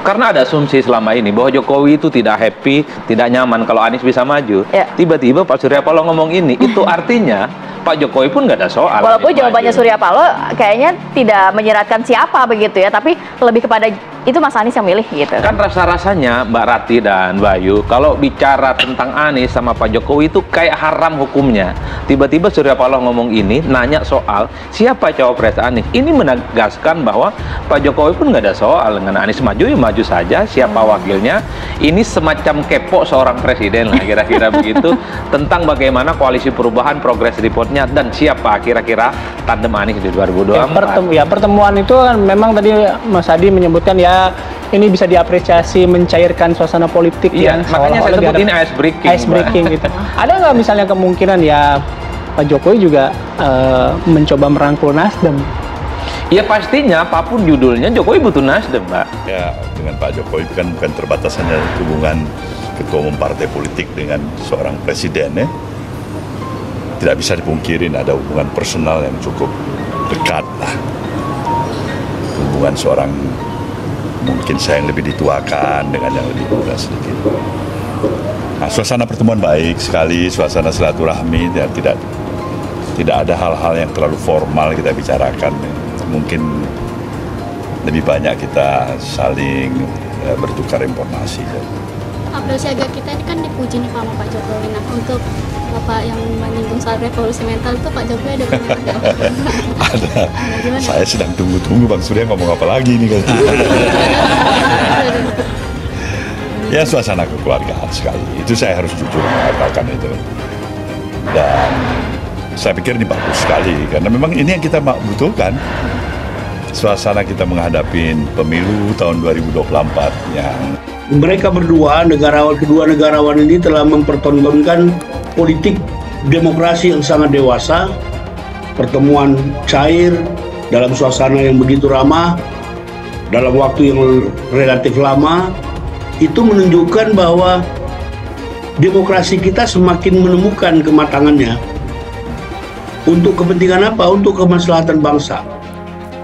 Karena ada asumsi selama ini bahwa Jokowi itu tidak happy, tidak nyaman kalau Anies bisa maju. Tiba-tiba Pak Surya Paloh ngomong ini, itu artinya Pak Jokowi pun nggak ada soal. Walaupun jawabannya Surya Paloh kayaknya tidak menyeratkan siapa begitu ya, tapi lebih kepada itu Mas Anies yang milih gitu. Kan rasa-rasanya Mbak Rati dan Bayu, kalau bicara tentang Anies sama Pak Jokowi itu kayak haram hukumnya. Tiba-tiba Surya Paloh ngomong ini, nanya soal siapa cawapres Anies. Ini menegaskan bahwa Pak Jokowi pun nggak ada soal dengan Anies maju, ya maju saja, siapa wakilnya. Ini semacam kepo seorang presiden lah, kira-kira begitu, tentang bagaimana koalisi perubahan progress reportnya dan siapa kira-kira tandem Anies di 2024. Pertemuan itu kan memang tadi Mas Adi menyebutkan ya ini bisa diapresiasi mencairkan suasana politik yang makanya saya sebut ini ice breaking gitu. Ada nggak misalnya kemungkinan ya Pak Jokowi juga mencoba merangkul Nasdem? Ya pastinya apapun judulnya Jokowi butuh Nasdem, Mbak. Ya dengan Pak Jokowi kan bukan terbatas hanya hubungan ketua umum partai politik dengan seorang presiden ya. Tidak bisa dipungkirin ada hubungan personal yang cukup dekat lah. Hubungan seorang mungkin saya yang lebih dituakan dengan yang lebih muda sedikit. Nah, suasana pertemuan baik sekali, suasana silaturahmi, ya, tidak ada hal-hal yang terlalu formal kita bicarakan. Mungkin lebih banyak kita saling bertukar informasi. Apel siaga kita ini kan dipuji nih sama Pak Jokowi. Nah, untuk Bapak yang menyinggung soal revolusi mental itu Pak Jokowi ada pandangan? Ada. Saya sedang tunggu-tunggu Bang Surya ngomong apa lagi nih. Ya suasana kekeluargaan sekali. Itu saya harus jujur mengatakan itu. Dan saya pikir ini bagus sekali karena memang ini yang kita butuhkan. Suasana kita menghadapi pemilu tahun 2024 yang mereka berdua, kedua negarawan ini telah mempertontonkan politik demokrasi yang sangat dewasa, pertemuan cair dalam suasana yang begitu ramah, dalam waktu yang relatif lama, itu menunjukkan bahwa demokrasi kita semakin menemukan kematangannya. Untuk kepentingan apa? Untuk kemaslahatan bangsa.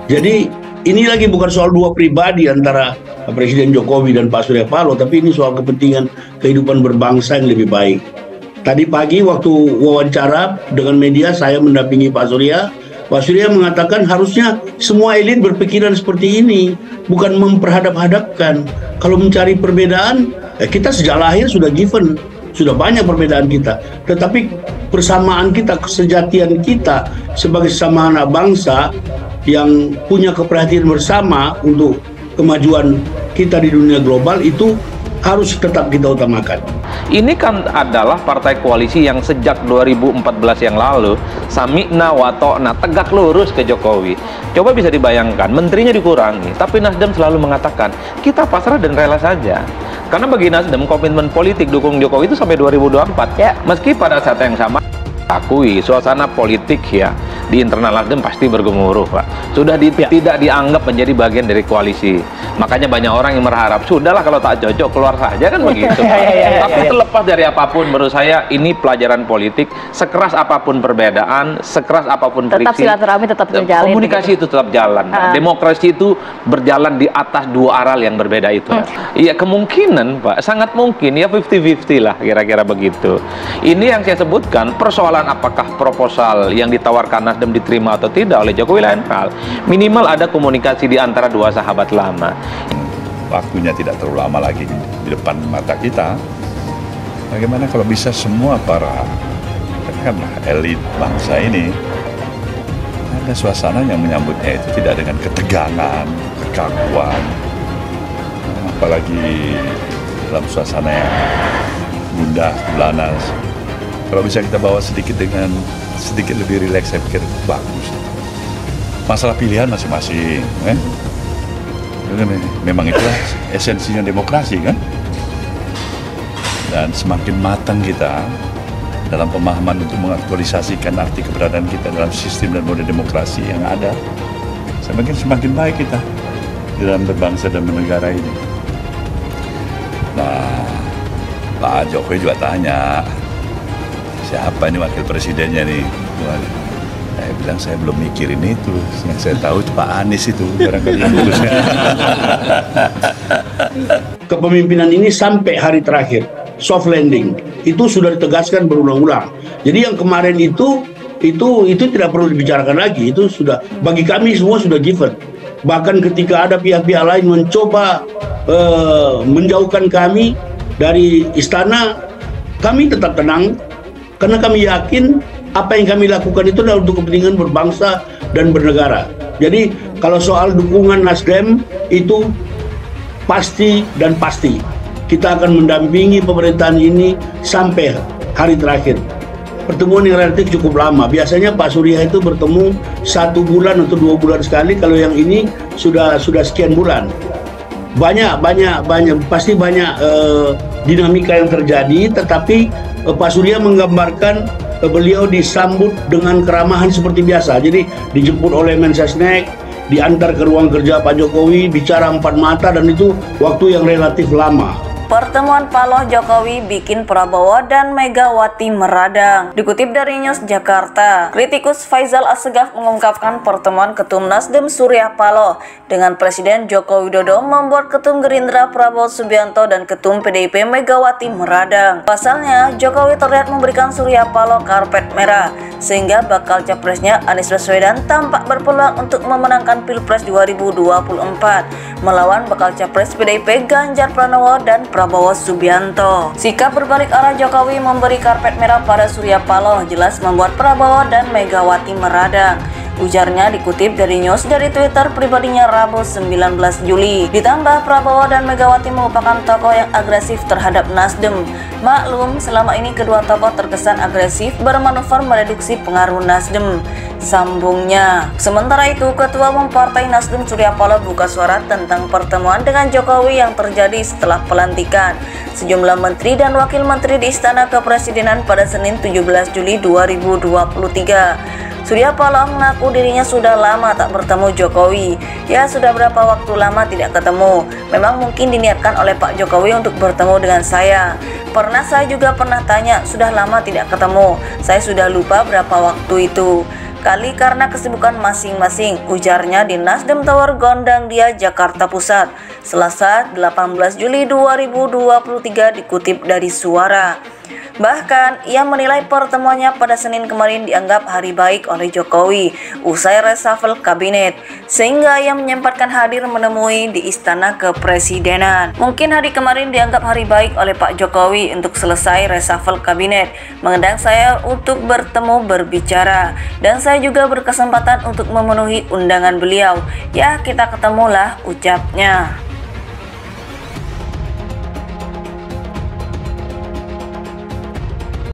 Jadi ini lagi bukan soal dua pribadi antara Presiden Jokowi dan Pak Surya Paloh, tapi ini soal kepentingan kehidupan berbangsa yang lebih baik. Tadi pagi waktu wawancara dengan media saya mendampingi Pak Surya mengatakan harusnya semua elit berpikiran seperti ini, bukan memperhadap-hadapkan. Kalau mencari perbedaan, kita sejak lahir sudah given, sudah banyak perbedaan kita. Tetapi persamaan kita, kesejatian kita sebagai sesama anak bangsa yang punya keperhatian bersama untuk kemajuan kita di dunia global itu harus tetap kita utamakan. Ini kan adalah partai koalisi yang sejak 2014 yang lalu sami'na wa ta'na, tegak lurus ke Jokowi. Coba bisa dibayangkan, menterinya dikurangi, tapi Nasdem selalu mengatakan kita pasrah dan rela saja. Karena bagi Nasdem komitmen politik dukung Jokowi itu sampai 2024 ya. Meski pada saat yang sama akui suasana politik ya di internal Nasdem pasti bergemuruh, Pak. Sudah tidak dianggap menjadi bagian dari koalisi. Makanya banyak orang yang berharap sudahlah kalau tak cocok keluar saja kan begitu. Tapi terlepas dari apapun menurut saya ini pelajaran politik. Sekeras apapun perbedaan, sekeras apapun friksi, tetap silaturahmi tetap terjalin. Komunikasi itu tetap jalan. Demokrasi itu berjalan di atas dua aral yang berbeda itu. Iya kemungkinan, Pak, sangat mungkin ya 50-50 lah kira-kira begitu. Ini yang saya sebutkan persoalan apakah proposal yang ditawarkan Nasdem diterima atau tidak oleh Jokowi lain hal. Minimal ada komunikasi di antara dua sahabat lama. Waktunya tidak terlalu lama lagi di depan mata kita. Bagaimana kalau bisa semua para elit bangsa ini ada suasana yang menyambutnya itu tidak dengan ketegangan, kekakuan, apalagi dalam suasana yang gundah, gulanas. Kalau bisa kita bawa sedikit lebih rileks, saya pikir bagus. Masalah pilihan masing-masing, memang itulah esensinya demokrasi kan. Dan semakin matang kita dalam pemahaman untuk mengaktualisasikan arti keberadaan kita dalam sistem dan model demokrasi yang ada, saya pikir semakin baik kita di dalam berbangsa dan bernegara ini. Nah, Pak Jokowi juga tanya, siapa ini wakil presidennya nih? Saya bilang saya belum mikirin itu, yang saya tahu Pak Anies itu barangkali yang urusnya. Kepemimpinan ini sampai hari terakhir, soft landing, itu sudah ditegaskan berulang-ulang. Jadi yang kemarin itu tidak perlu dibicarakan lagi, itu sudah bagi kami semua sudah given. Bahkan ketika ada pihak-pihak lain mencoba menjauhkan kami dari istana, kami tetap tenang karena kami yakin apa yang kami lakukan itu adalah untuk kepentingan berbangsa dan bernegara. Jadi kalau soal dukungan Nasdem itu pasti dan pasti kita akan mendampingi pemerintahan ini sampai hari terakhir. Pertemuan yang relatif cukup lama. Biasanya Pak Surya itu bertemu 1 bulan atau 2 bulan sekali. Kalau yang ini sudah sekian bulan. Pasti banyak dinamika yang terjadi. Tetapi Pak Surya menggambarkan beliau disambut dengan keramahan seperti biasa. Jadi dijemput oleh Mensesnek, diantar ke ruang kerja Pak Jokowi, bicara 4 mata, dan itu waktu yang relatif lama. Pertemuan Paloh Jokowi bikin Prabowo dan Megawati meradang. Dikutip dari News Jakarta, kritikus Faisal Assegaf mengungkapkan pertemuan Ketum Nasdem Surya Paloh dengan Presiden Joko Widodo membuat Ketum Gerindra Prabowo Subianto dan Ketum PDIP Megawati meradang. Pasalnya, Jokowi terlihat memberikan Surya Paloh karpet merah, sehingga bakal capresnya Anies Baswedan tampak berpeluang untuk memenangkan Pilpres 2024 melawan bakal capres PDIP Ganjar Pranowo dan Prabowo Subianto. Sikap berbalik arah Jokowi memberi karpet merah pada Surya Paloh jelas membuat Prabowo dan Megawati meradang. Ujarnya dikutip dari News dari Twitter pribadinya Rabu 19 Juli. Ditambah Prabowo dan Megawati merupakan tokoh yang agresif terhadap Nasdem. Maklum, selama ini kedua tokoh terkesan agresif bermanuver mereduksi pengaruh Nasdem. Sambungnya. Sementara itu, Ketua Umum Partai Nasdem Surya Paloh buka suara tentang pertemuan dengan Jokowi yang terjadi setelah pelantikan sejumlah menteri dan wakil menteri di Istana Kepresidenan pada Senin 17 Juli 2023. Surya Paloh mengaku dirinya sudah lama tak bertemu Jokowi. Ya, sudah berapa waktu lama tidak ketemu. Memang mungkin diniatkan oleh Pak Jokowi untuk bertemu dengan saya. Saya juga pernah tanya, sudah lama tidak ketemu. Saya sudah lupa berapa waktu itu. Kali karena kesibukan masing-masing, ujarnya di Nasdem Tower Gondang Dia, Jakarta Pusat, Selasa 18 Juli 2023 dikutip dari Suara. Bahkan, ia menilai pertemuannya pada Senin kemarin dianggap hari baik oleh Jokowi usai reshuffle kabinet, sehingga ia menyempatkan hadir menemui di Istana Kepresidenan. Mungkin hari kemarin dianggap hari baik oleh Pak Jokowi untuk selesai reshuffle kabinet, mengundang saya untuk bertemu berbicara, dan saya juga berkesempatan untuk memenuhi undangan beliau. Ya, kita ketemulah, ucapnya.